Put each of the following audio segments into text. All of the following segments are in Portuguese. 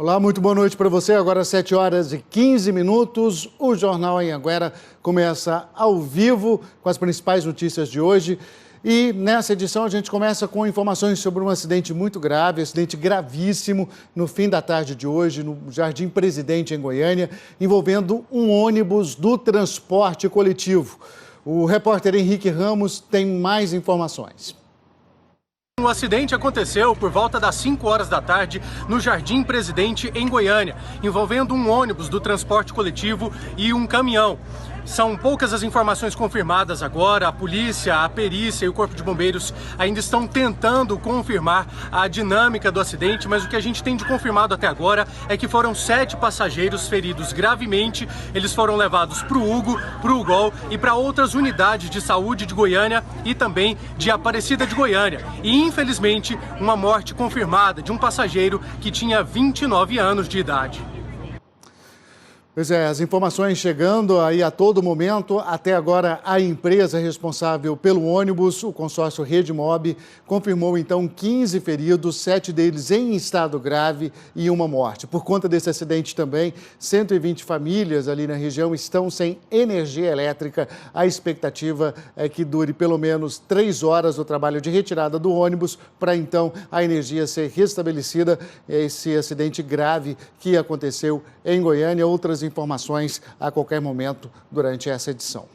Olá, muito boa noite para você. Agora 7 horas e 15 minutos. O Jornal Anhanguera começa ao vivo com as principais notícias de hoje. E nessa edição a gente começa com informações sobre um acidente muito grave, acidente gravíssimo no fim da tarde de hoje no Jardim Presidente, em Goiânia, envolvendo um ônibus do transporte coletivo. O repórter Henrique Ramos tem mais informações. O acidente aconteceu por volta das 5 horas da tarde no Jardim Presidente, em Goiânia, envolvendo um ônibus do transporte coletivo e um caminhão. São poucas as informações confirmadas agora. A polícia, a perícia e o Corpo de Bombeiros ainda estão tentando confirmar a dinâmica do acidente, mas o que a gente tem de confirmado até agora é que foram 7 passageiros feridos gravemente. Eles foram levados para o Hugo, para o UGOL e para outras unidades de saúde de Goiânia e também de Aparecida de Goiânia. E, infelizmente, uma morte confirmada de um passageiro que tinha 29 anos de idade. Pois é, as informações chegando aí a todo momento. Até agora, a empresa responsável pelo ônibus, o consórcio Redmob, confirmou então 15 feridos, 7 deles em estado grave e uma morte. Por conta desse acidente também, 120 famílias ali na região estão sem energia elétrica. A expectativa é que dure pelo menos 3 horas o trabalho de retirada do ônibus para então a energia ser restabelecida. Esse acidente grave que aconteceu em Goiânia. Outras informações a qualquer momento durante essa edição.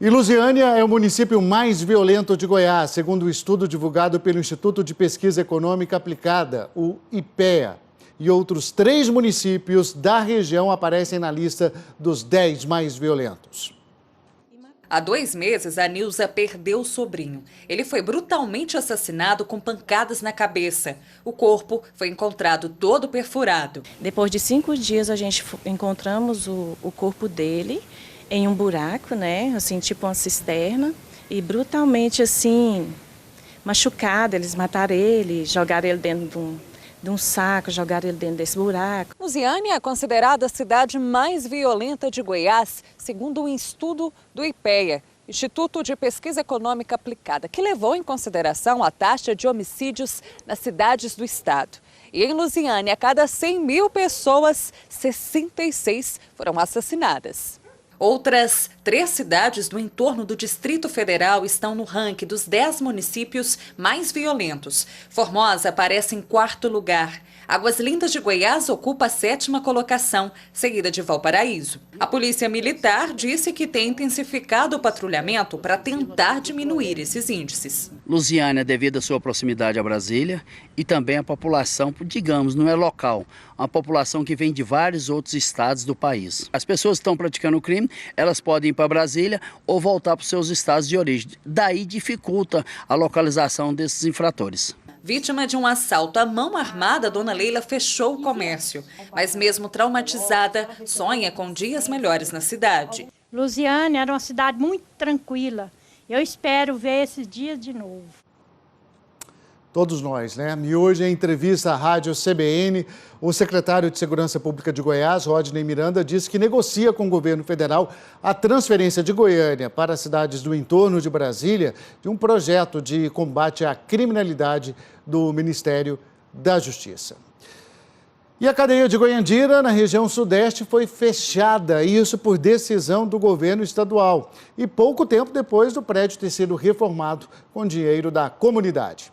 E Lusiânia é o município mais violento de Goiás, segundo o estudo divulgado pelo Instituto de Pesquisa Econômica Aplicada, o IPEA. E outros 3 municípios da região aparecem na lista dos 10 mais violentos. Há 2 meses, a Nilza perdeu o sobrinho. Ele foi brutalmente assassinado com pancadas na cabeça. O corpo foi encontrado todo perfurado. Depois de 5 dias, a gente encontramos o corpo dele em um buraco, né? Assim, tipo uma cisterna. E brutalmente, assim, machucado. Eles mataram ele, jogaram ele dentro de um saco, jogaram ele dentro desse buraco. Lusiânia é considerada a cidade mais violenta de Goiás, segundo um estudo do IPEA, Instituto de Pesquisa Econômica Aplicada, que levou em consideração a taxa de homicídios nas cidades do estado. E em Lusiânia, a cada 100 mil pessoas, 66 foram assassinadas. Outras 3 cidades do entorno do Distrito Federal estão no ranking dos 10 municípios mais violentos. Formosa aparece em 4º lugar. Águas Lindas de Goiás ocupa a 7ª colocação, seguida de Valparaíso. A Polícia Militar disse que tem intensificado o patrulhamento para tentar diminuir esses índices. Lusiânia, devido à sua proximidade a Brasília, e também a população, digamos, não é local, uma população que vem de vários outros estados do país. As pessoas que estão praticando o crime, elas podem ir para Brasília ou voltar para os seus estados de origem. Daí dificulta a localização desses infratores. Vítima de um assalto à mão armada, Dona Leila fechou o comércio. Mas mesmo traumatizada, sonha com dias melhores na cidade. Lusiânia era uma cidade muito tranquila. Eu espero ver esses dias de novo. Todos nós, né? E hoje, em entrevista à Rádio CBN, o secretário de Segurança Pública de Goiás, Rodney Miranda, disse que negocia com o governo federal a transferência de Goiânia para as cidades do entorno de Brasília de um projeto de combate à criminalidade do Ministério da Justiça. E a cadeia de Goiandira, na região sudeste, foi fechada, isso por decisão do governo estadual. E pouco tempo depois do prédio ter sido reformado com dinheiro da comunidade.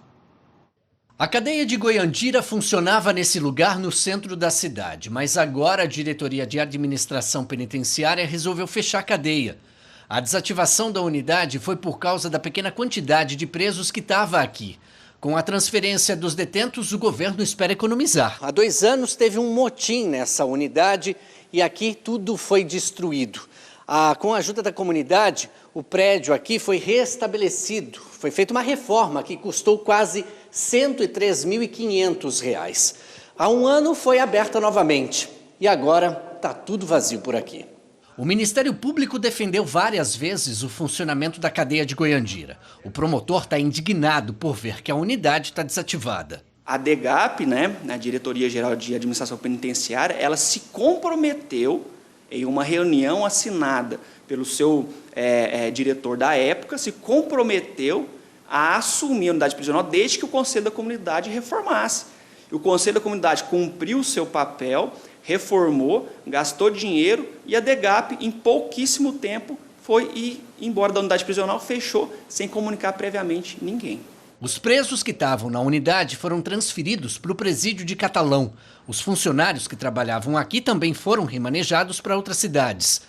A cadeia de Goiandira funcionava nesse lugar no centro da cidade, mas agora a Diretoria de Administração Penitenciária resolveu fechar a cadeia. A desativação da unidade foi por causa da pequena quantidade de presos que estava aqui. Com a transferência dos detentos, o governo espera economizar. Há 2 anos teve um motim nessa unidade e aqui tudo foi destruído. Com a ajuda da comunidade, o prédio aqui foi restabelecido. Foi feita uma reforma que custou quase R$ 103.500. Há 1 ano foi aberta novamente e agora está tudo vazio por aqui. O Ministério Público defendeu várias vezes o funcionamento da cadeia de Goiandira. O promotor está indignado por ver que a unidade está desativada. A DGAP, a Diretoria Geral de Administração Penitenciária, ela se comprometeu em uma reunião assinada pelo seu diretor da época, se comprometeu a assumir a unidade prisional desde que o Conselho da Comunidade reformasse. E o Conselho da Comunidade cumpriu o seu papel, reformou, gastou dinheiro e a DEGAP, em pouquíssimo tempo, foi embora da unidade prisional, fechou, sem comunicar previamente ninguém. Os presos que estavam na unidade foram transferidos para o presídio de Catalão. Os funcionários que trabalhavam aqui também foram remanejados para outras cidades.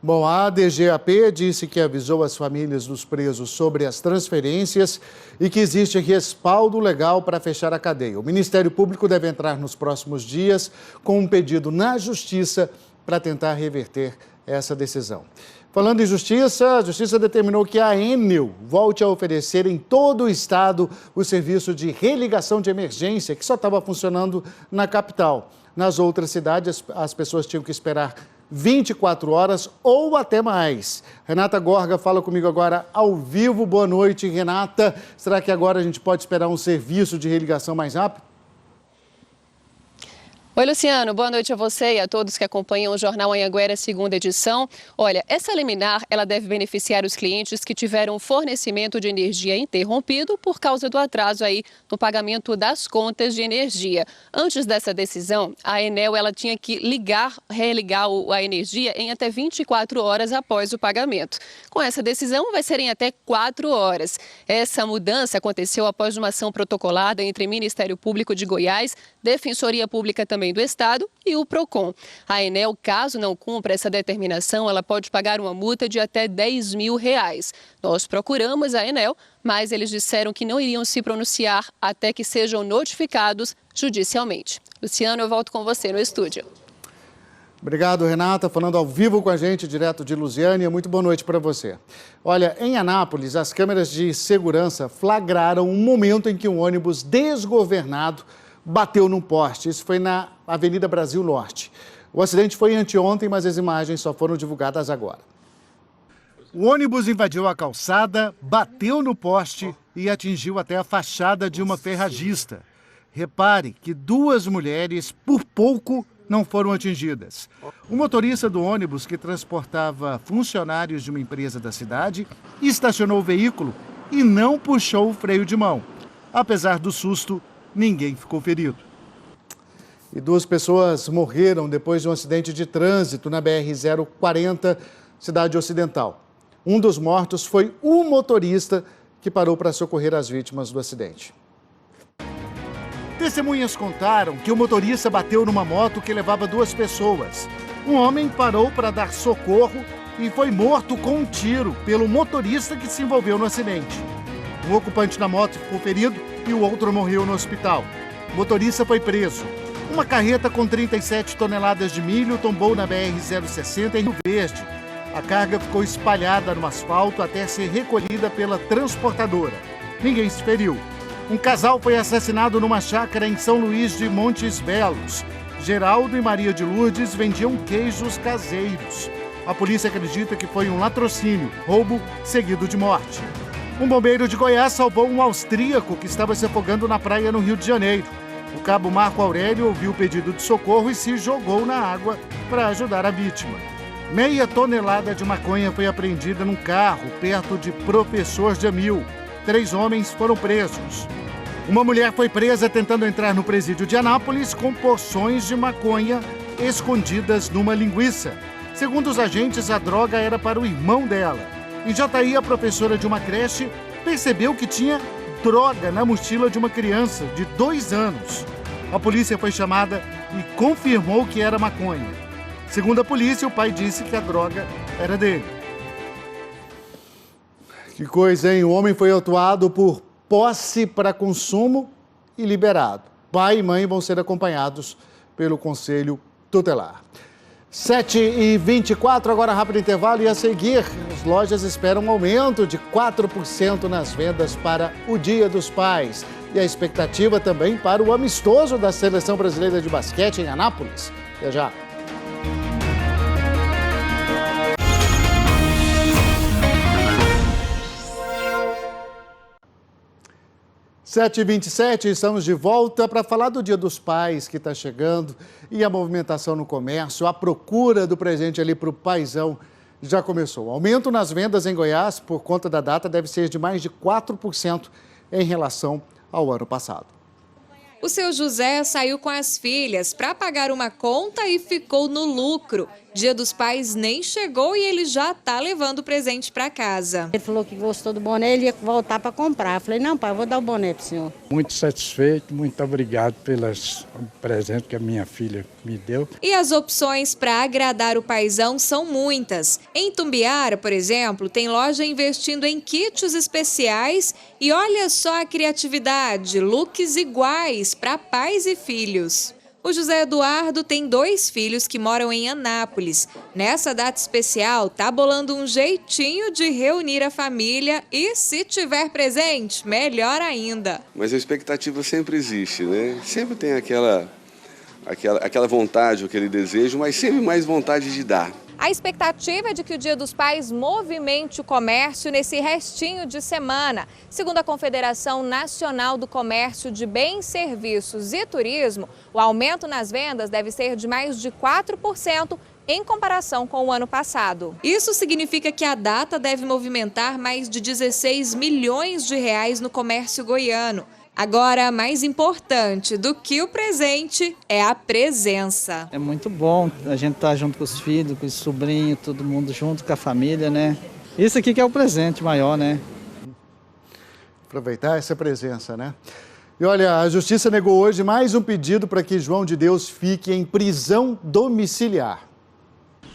Bom, a DGAP disse que avisou as famílias dos presos sobre as transferências e que existe respaldo legal para fechar a cadeia. O Ministério Público deve entrar nos próximos dias com um pedido na Justiça para tentar reverter essa decisão. Falando em justiça, a Justiça determinou que a Enel volte a oferecer em todo o estado o serviço de religação de emergência, que só estava funcionando na capital. Nas outras cidades, as pessoas tinham que esperar 24 horas ou até mais. Renata Gorga fala comigo agora ao vivo. Boa noite, Renata. Será que agora a gente pode esperar um serviço de religação mais rápido? Oi, Luciano. Boa noite a você e a todos que acompanham o Jornal Anhanguera, segunda edição. Olha, essa liminar, ela deve beneficiar os clientes que tiveram o fornecimento de energia interrompido por causa do atraso aí no pagamento das contas de energia. Antes dessa decisão, a Enel, ela tinha que religar a energia em até 24 horas após o pagamento. Com essa decisão, vai ser em até 4 horas. Essa mudança aconteceu após uma ação protocolada entre o Ministério Público de Goiás, Defensoria Pública também do Estado e o PROCON. A Enel, caso não cumpra essa determinação, ela pode pagar uma multa de até R$10 mil. Nós procuramos a Enel, mas eles disseram que não iriam se pronunciar até que sejam notificados judicialmente. Luciano, eu volto com você no estúdio. Obrigado, Renata, falando ao vivo com a gente, direto de Lusiânia. Muito boa noite para você. Olha, em Anápolis, as câmeras de segurança flagraram um momento em que um ônibus desgovernado bateu num poste. Isso foi na Avenida Brasil Norte. O acidente foi anteontem, mas as imagens só foram divulgadas agora. O ônibus invadiu a calçada, bateu no poste e atingiu até a fachada de uma ferragista. Repare que 2 mulheres, por pouco, não foram atingidas. O motorista do ônibus, que transportava funcionários de uma empresa da cidade, estacionou o veículo e não puxou o freio de mão. Apesar do susto, ninguém ficou ferido. E 2 pessoas morreram depois de um acidente de trânsito na BR-040, cidade ocidental. Um dos mortos foi o motorista que parou para socorrer as vítimas do acidente. Testemunhas contaram que o motorista bateu numa moto que levava 2 pessoas. Um homem parou para dar socorro e foi morto com um tiro pelo motorista que se envolveu no acidente. Um ocupante da moto ficou ferido e o outro morreu no hospital. O motorista foi preso. Uma carreta com 37 toneladas de milho tombou na BR-060 em Rio Verde. A carga ficou espalhada no asfalto até ser recolhida pela transportadora. Ninguém se feriu. Um casal foi assassinado numa chácara em São Luís de Montes Belos. Geraldo e Maria de Lourdes vendiam queijos caseiros. A polícia acredita que foi um latrocínio, roubo seguido de morte. Um bombeiro de Goiás salvou um austríaco que estava se afogando na praia no Rio de Janeiro. O cabo Marco Aurélio ouviu o pedido de socorro e se jogou na água para ajudar a vítima. Meia tonelada de maconha foi apreendida num carro perto de Professor Jamil. 3 homens foram presos. Uma mulher foi presa tentando entrar no presídio de Anápolis com porções de maconha escondidas numa linguiça. Segundo os agentes, a droga era para o irmão dela. Em Jataí, a professora de uma creche percebeu que tinha droga na mochila de uma criança de 2 anos. A polícia foi chamada e confirmou que era maconha. Segundo a polícia, o pai disse que a droga era dele. Que coisa, hein? O homem foi autuado por posse para consumo e liberado. Pai e mãe vão ser acompanhados pelo Conselho Tutelar. 7h24, agora rápido intervalo e a seguir, as lojas esperam um aumento de 4% nas vendas para o Dia dos Pais. E a expectativa também para o amistoso da Seleção Brasileira de Basquete em Anápolis. Até já. 7h27, estamos de volta para falar do Dia dos Pais que está chegando e a movimentação no comércio, a procura do presente ali para o paizão já começou. O aumento nas vendas em Goiás por conta da data deve ser de mais de 4% em relação ao ano passado. O seu José saiu com as filhas para pagar uma conta e ficou no lucro. Dia dos Pais nem chegou e ele já está levando o presente para casa. Ele falou que gostou do boné, ele ia voltar para comprar. Eu falei, não, pai, eu vou dar o boné para o senhor. Muito satisfeito, muito obrigado pelos presentes que a minha filha me deu. E as opções para agradar o paizão são muitas. Em Tumbiara, por exemplo, tem loja investindo em kits especiais e olha só a criatividade, looks iguais para pais e filhos. O José Eduardo tem 2 filhos que moram em Anápolis. Nessa data especial, tá bolando um jeitinho de reunir a família e, se tiver presente, melhor ainda. Mas a expectativa sempre existe, né? Sempre tem aquela vontade, aquele desejo, mas sempre mais vontade de dar. A expectativa é de que o Dia dos Pais movimente o comércio nesse restinho de semana. Segundo a Confederação Nacional do Comércio de Bens, Serviços e Turismo, o aumento nas vendas deve ser de mais de 4% em comparação com o ano passado. Isso significa que a data deve movimentar mais de 16 milhões de reais no comércio goiano. Agora, mais importante do que o presente é a presença. É muito bom a gente estar junto com os filhos, com os sobrinhos, todo mundo junto com a família, né? Isso aqui que é o presente maior, né? Aproveitar essa presença, né? E olha, a Justiça negou hoje mais um pedido para que João de Deus fique em prisão domiciliar.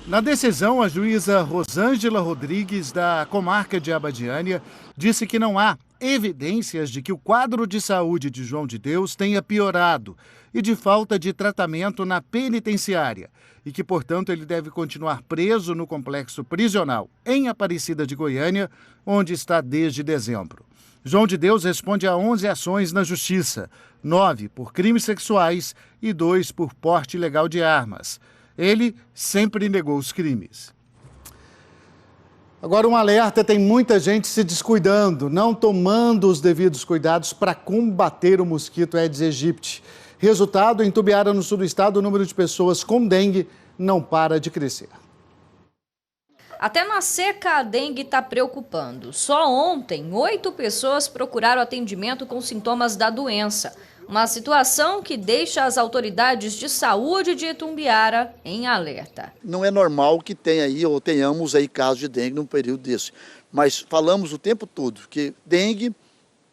Na decisão, a juíza Rosângela Rodrigues, da comarca de Abadiânia, disse que não há evidências de que o quadro de saúde de João de Deus tenha piorado e de falta de tratamento na penitenciária e que, portanto, ele deve continuar preso no complexo prisional em Aparecida de Goiânia, onde está desde dezembro. João de Deus responde a 11 ações na Justiça, 9 por crimes sexuais e 2 por porte ilegal de armas. Ele sempre negou os crimes. Agora, um alerta: tem muita gente se descuidando, não tomando os devidos cuidados para combater o mosquito Aedes aegypti. Resultado, em Tumbiara, no sul do estado, o número de pessoas com dengue não para de crescer. Até na seca, a dengue está preocupando. Só ontem, 8 pessoas procuraram atendimento com sintomas da doença. Uma situação que deixa as autoridades de saúde de Itumbiara em alerta. Não é normal que tenha aí ou tenhamos aí casos de dengue num período desse. Mas falamos o tempo todo que dengue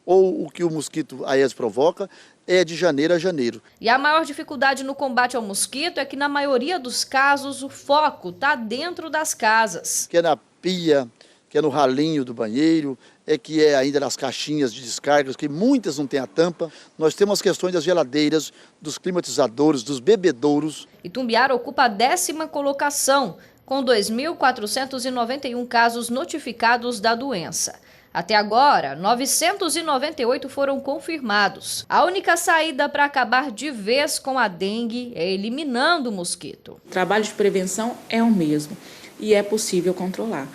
ou o que o mosquito Aedes provoca é de janeiro a janeiro. E a maior dificuldade no combate ao mosquito é que na maioria dos casos o foco está dentro das casas. Que é na pia, que é no ralinho do banheiro, que é ainda nas caixinhas de descargas, que muitas não têm a tampa. Nós temos as questões das geladeiras, dos climatizadores, dos bebedouros. Itumbiara ocupa a 10ª colocação, com 2.491 casos notificados da doença. Até agora, 998 foram confirmados. A única saída para acabar de vez com a dengue é eliminando o mosquito. O trabalho de prevenção é o mesmo e é possível controlar.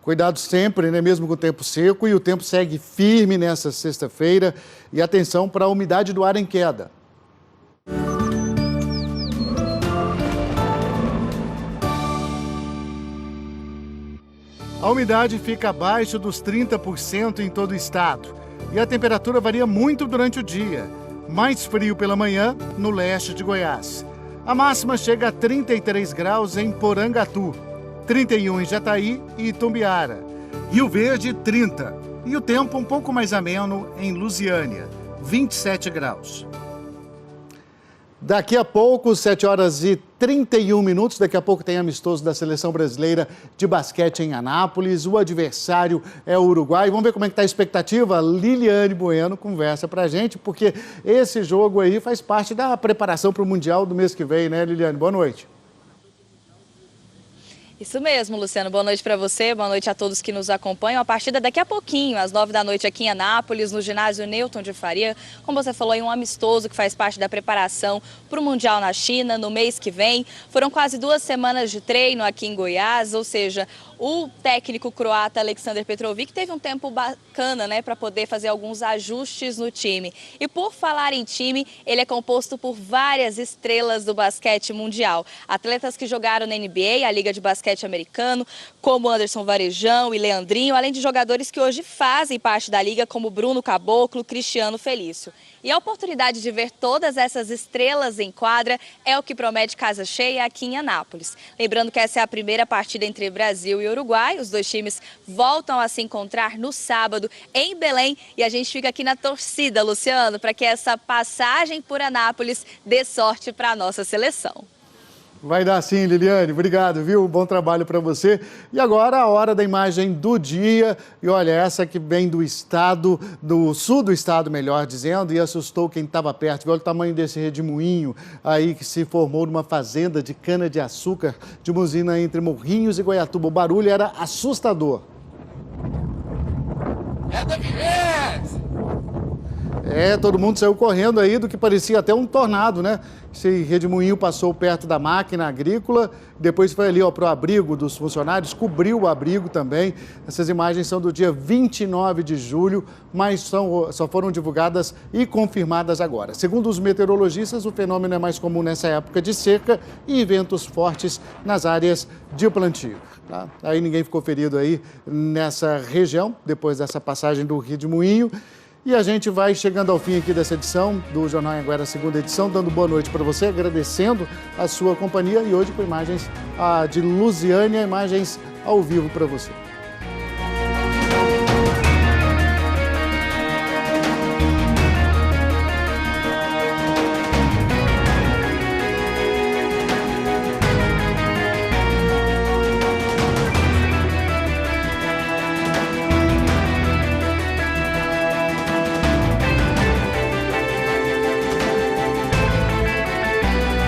Cuidado sempre, né? Mesmo com o tempo seco, e o tempo segue firme nessa sexta-feira. E atenção para a umidade do ar em queda. A umidade fica abaixo dos 30% em todo o estado. E a temperatura varia muito durante o dia. Mais frio pela manhã no leste de Goiás. A máxima chega a 33 graus em Porangatu. 31 em Jataí e Itumbiara. Rio Verde, 30. E o tempo um pouco mais ameno em Lusiânia, 27 graus. Daqui a pouco, 7h31, daqui a pouco tem amistoso da Seleção Brasileira de Basquete em Anápolis. O adversário é o Uruguai. Vamos ver como é que está a expectativa? Liliane Bueno conversa pra gente, porque esse jogo aí faz parte da preparação para o Mundial do mês que vem, né, Liliane? Boa noite. Isso mesmo, Luciano. Boa noite para você, boa noite a todos que nos acompanham. A partida daqui a pouquinho, às 9 da noite aqui em Anápolis, no ginásio Newton de Faria. Como você falou, um amistoso que faz parte da preparação para o Mundial na China no mês que vem. Foram quase 2 semanas de treino aqui em Goiás, ou seja, O técnico croata Aleksandar Petrovic teve um tempo bacana, né, para poder fazer alguns ajustes no time. E por falar em time, ele é composto por várias estrelas do basquete mundial. Atletas que jogaram na NBA, a Liga de Basquete Americano, como Anderson Varejão e Leandrinho, além de jogadores que hoje fazem parte da liga, como Bruno Caboclo, Cristiano Felício. E a oportunidade de ver todas essas estrelas em quadra é o que promete casa cheia aqui em Anápolis. Lembrando que essa é a primeira partida entre Brasil e Uruguai. Os dois times voltam a se encontrar no sábado em Belém. E a gente fica aqui na torcida, Luciano, para que essa passagem por Anápolis dê sorte para a nossa seleção. Vai dar sim, Liliane. Obrigado, viu? Bom trabalho para você. E agora a hora da imagem do dia. E olha, essa que vem do estado, do sul do estado, melhor dizendo, e assustou quem estava perto. Olha o tamanho desse redemoinho aí que se formou numa fazenda de cana-de-açúcar de uma usina entre Morrinhos e Goiatuba. O barulho era assustador. Todo mundo saiu correndo aí do que parecia até um tornado, né? Esse redemoinho passou perto da máquina agrícola, depois foi ali para o abrigo dos funcionários, cobriu o abrigo também. Essas imagens são do dia 29 de julho, mas só foram divulgadas e confirmadas agora. Segundo os meteorologistas, o fenômeno é mais comum nessa época de seca e ventos fortes nas áreas de plantio. Tá? Aí ninguém ficou ferido aí nessa região, depois dessa passagem do redemoinho. E a gente vai chegando ao fim aqui dessa edição do Jornal Anhanguera, segunda edição, dando boa noite para você, agradecendo a sua companhia e hoje com imagens de Lusiânia, imagens ao vivo para você.